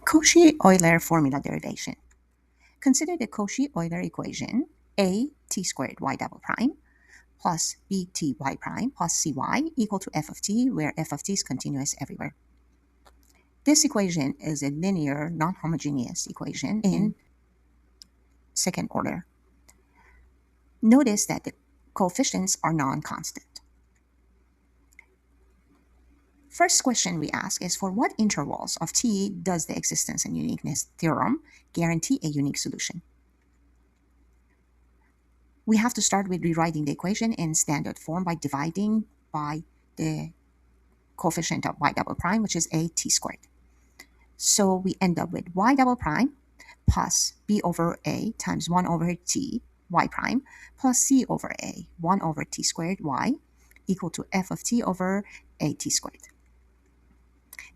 Cauchy Euler formula derivation. Consider the Cauchy Euler equation a t squared y double prime plus b t y prime plus cy equal to f of t, where f of t is continuous everywhere. This equation is a linear, non-homogeneous equation in second order. Notice that the coefficients are non-constant. First question we ask is, for what intervals of t does the existence and uniqueness theorem guarantee a unique solution? We have to start with rewriting the equation in standard form by dividing by the coefficient of y double prime, which is a t squared. So we end up with y double prime plus b over a times 1 over t y prime plus c over a 1 over t squared y equal to f of t over a t squared.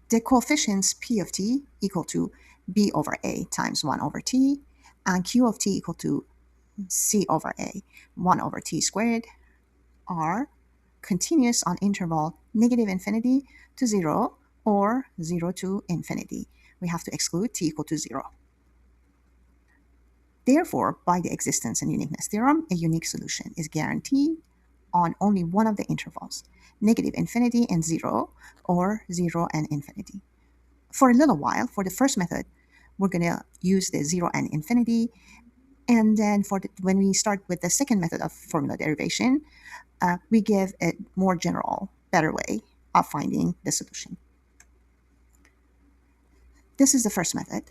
The coefficients p of t equal to b over a times 1 over t and q of t equal to c over a 1 over t squared are continuous on interval negative infinity to 0 or 0 to infinity. We have to exclude t equal to 0. Therefore, by the existence and uniqueness theorem, a unique solution is guaranteed on only one of the intervals, negative infinity and 0 or 0 and infinity. For a little while, for the first method, we're going to use the 0 and infinity. And then when we start with the second method of formula derivation, we give a more general, better way of finding the solution. This is the first method.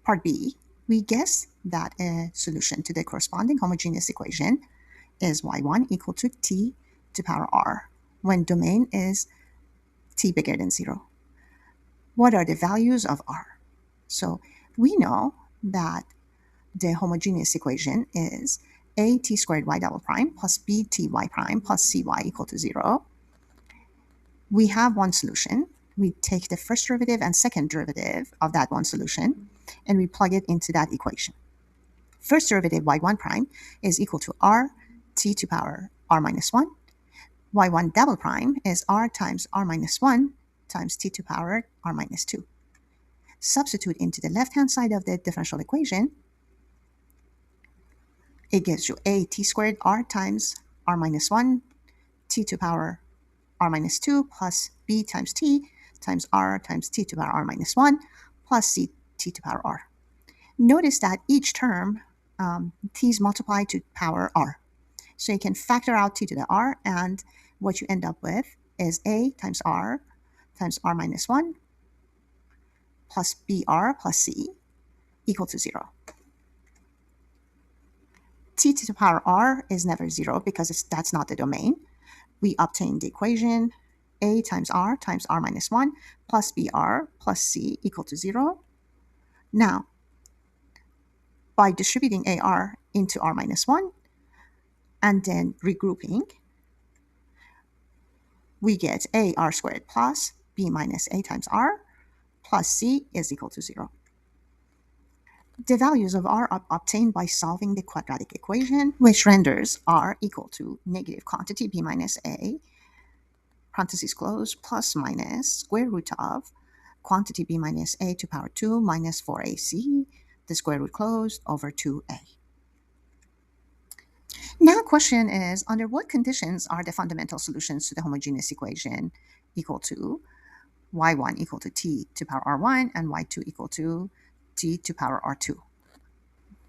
Part B, we guess that a solution to the corresponding homogeneous equation is y1 equal to t to power r when domain is t bigger than 0. What are the values of r? So we know that the homogeneous equation is a t squared y double prime plus b t y prime plus cy equal to 0. We have one solution. We take the first derivative and second derivative of that one solution, and we plug it into that equation. First derivative y1 prime is equal to r t to power r minus 1. y1 double prime is r times r minus 1 times t to power r minus 2. Substitute into the left-hand side of the differential equation. It gives you a t squared r times r minus 1 t to power r minus 2 plus b times t times r times t to power r minus 1 plus c t to power r. Notice that each term t is multiplied to power r. So you can factor out t to the r, and what you end up with is a times r minus 1 plus br plus c equal to 0. T to the power r is never 0 because that's not the domain. We obtain the equation a times r minus 1 plus br plus c equal to 0. Now, by distributing ar into r minus 1 and then regrouping, we get ar squared plus b minus a times r plus c is equal to 0. The values of r are obtained by solving the quadratic equation, which renders r equal to negative quantity b minus a, parentheses closed, plus minus square root of quantity b minus a to power 2 minus 4ac, the square root closed, over 2a. Now question is, under what conditions are the fundamental solutions to the homogeneous equation equal to y1 equal to t to power r1 and y2 equal to t to power r2?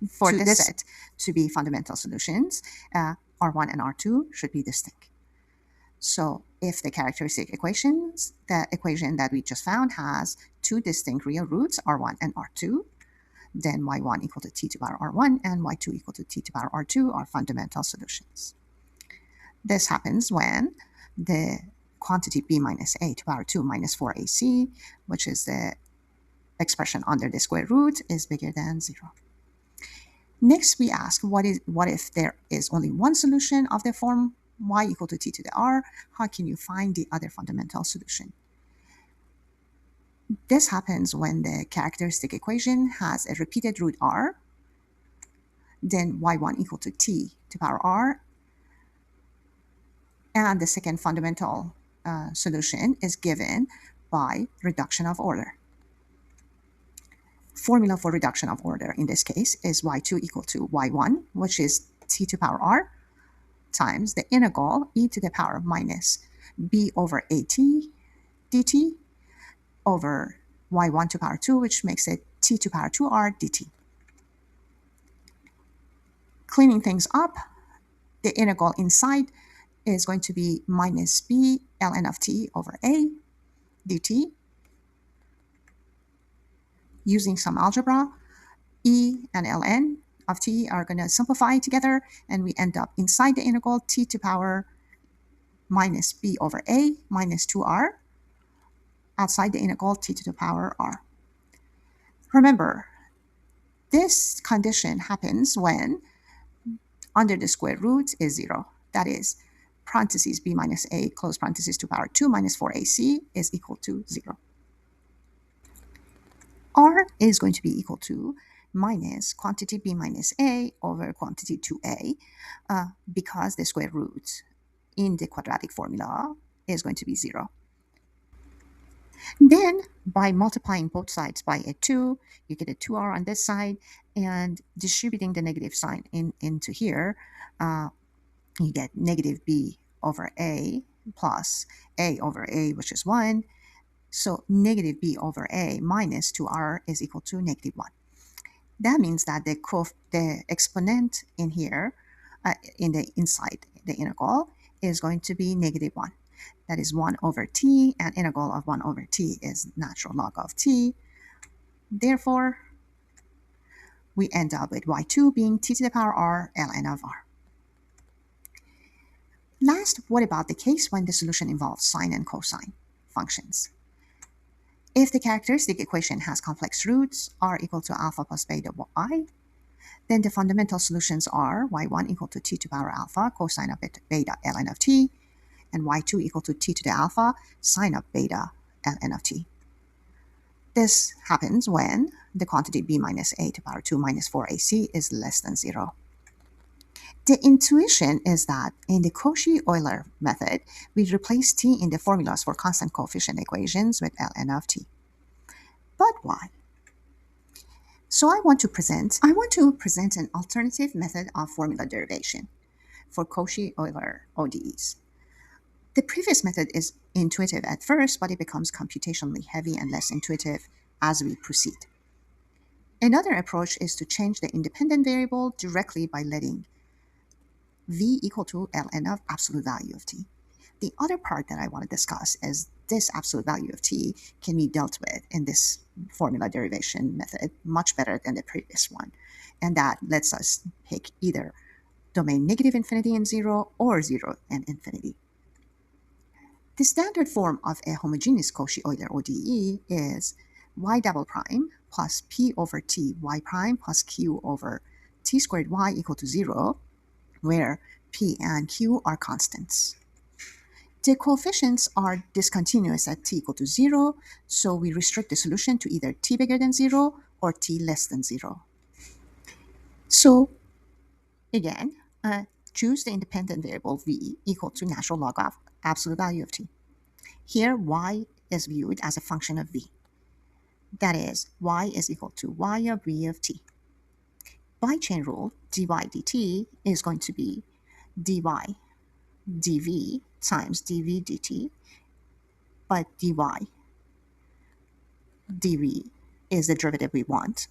For this set to be fundamental solutions, r1 and r2 should be distinct. So if the characteristic equations, the equation that we just found has two distinct real roots, r1 and r2, then y1 equal to t to power r1 and y2 equal to t to power r2 are fundamental solutions. This happens when the quantity b minus a to power 2 minus 4ac, which is the expression under the square root, is bigger than 0. Next, we ask, what if there is only one solution of the form y equal to t to the r? How can you find the other fundamental solution? This happens when the characteristic equation has a repeated root r, then y1 equal to t to power r, and the second fundamental solution is given by reduction of order. formula for reduction of order in this case is y2 equal to y1, which is t to the power r, times the integral e to the power minus b over at dt over y1 to the power 2, which makes it t to the power 2r dt. Cleaning things up, the integral inside is going to be minus b ln of t over a dt. Using some algebra, e and ln of t are going to simplify together, and we end up inside the integral t to the power minus b over a minus 2r, outside the integral t to the power r. Remember, this condition happens when under the square root is 0. That is, parentheses b minus a, close parentheses, to the power 2 minus 4ac is equal to 0. R is going to be equal to minus quantity b minus a over quantity 2a, because the square root in the quadratic formula is going to be 0. Then, by multiplying both sides by a 2, you get a 2r on this side, and distributing the negative sign into here, you get negative b over a plus a over a, which is 1. So negative b over a minus 2r is equal to negative 1. That means that the exponent in here, in the inside the integral, is going to be negative 1. That is 1 over t, and integral of 1 over t is natural log of t. Therefore, we end up with y2 being t to the power r ln of r. Last, what about the case when the solution involves sine and cosine functions? If the characteristic equation has complex roots, r equal to alpha plus beta y, then the fundamental solutions are y1 equal to t to the power alpha cosine of beta ln of t, and y2 equal to t to the alpha sine of beta ln of t. This happens when the quantity b minus a to the power 2 minus 4ac is less than 0. The intuition is that in the Cauchy Euler method, we replace t in the formulas for constant coefficient equations with ln of t. But why? So I want to present an alternative method of formula derivation for Cauchy Euler ODEs. The previous method is intuitive at first, but it becomes computationally heavy and less intuitive as we proceed. Another approach is to change the independent variable directly by letting v equal to ln of absolute value of t. The other part that I want to discuss is this absolute value of t can be dealt with in this formula derivation method much better than the previous one. And that lets us pick either domain negative infinity and 0 or 0 and infinity. The standard form of a homogeneous Cauchy Euler ODE is y double prime plus p over t y prime plus q over t squared y equal to 0, where p and q are constants. The coefficients are discontinuous at t equal to 0, so we restrict the solution to either t bigger than 0 or t less than 0. So, again, choose the independent variable v equal to natural log of absolute value of t. Here, y is viewed as a function of v. That is, y is equal to y of v of t. By chain rule, dy dt is going to be dy dv times dv dt, but dy dv is the derivative we want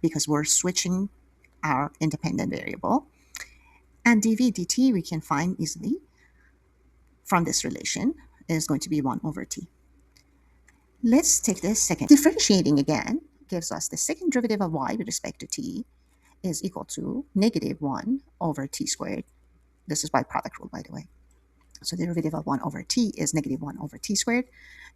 because we're switching our independent variable. And dv dt we can find easily from this relation is going to be 1 over t. Let's take this second. Differentiating again gives us the second derivative of y with respect to t is equal to negative 1 over t squared. This is by product rule, by the way. So the derivative of 1 over t is negative 1 over t squared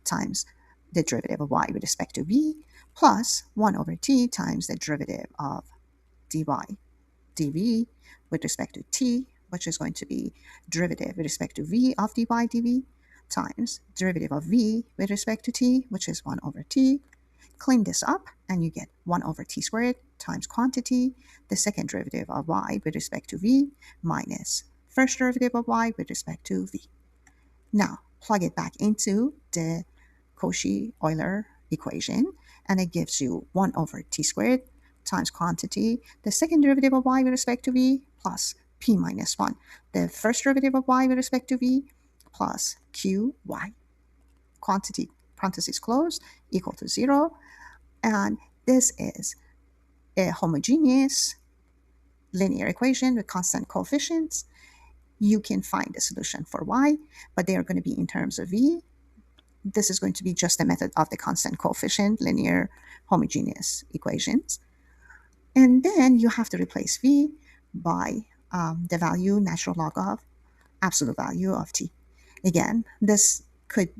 times the derivative of y with respect to v plus 1 over t times the derivative of dy dv with respect to t, which is going to be derivative with respect to v of dy dv times derivative of v with respect to t, which is 1 over t. Clean this up and you get 1 over t squared times quantity, the second derivative of y with respect to v, minus first derivative of y with respect to v. Now, plug it back into the Cauchy Euler equation, and it gives you 1 over t squared times quantity, the second derivative of y with respect to v, plus p minus 1, the first derivative of y with respect to v, plus qy. Quantity, parentheses closed, equal to 0. And this is a homogeneous linear equation with constant coefficients. You can find a solution for y, but they are going to be in terms of v. This is going to be just a method of the constant coefficient linear homogeneous equations. And then you have to replace v by the value natural log of absolute value of t. Again, this could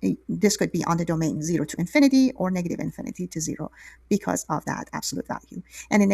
be on the domain 0 to infinity or negative infinity to 0 because of that absolute value. And in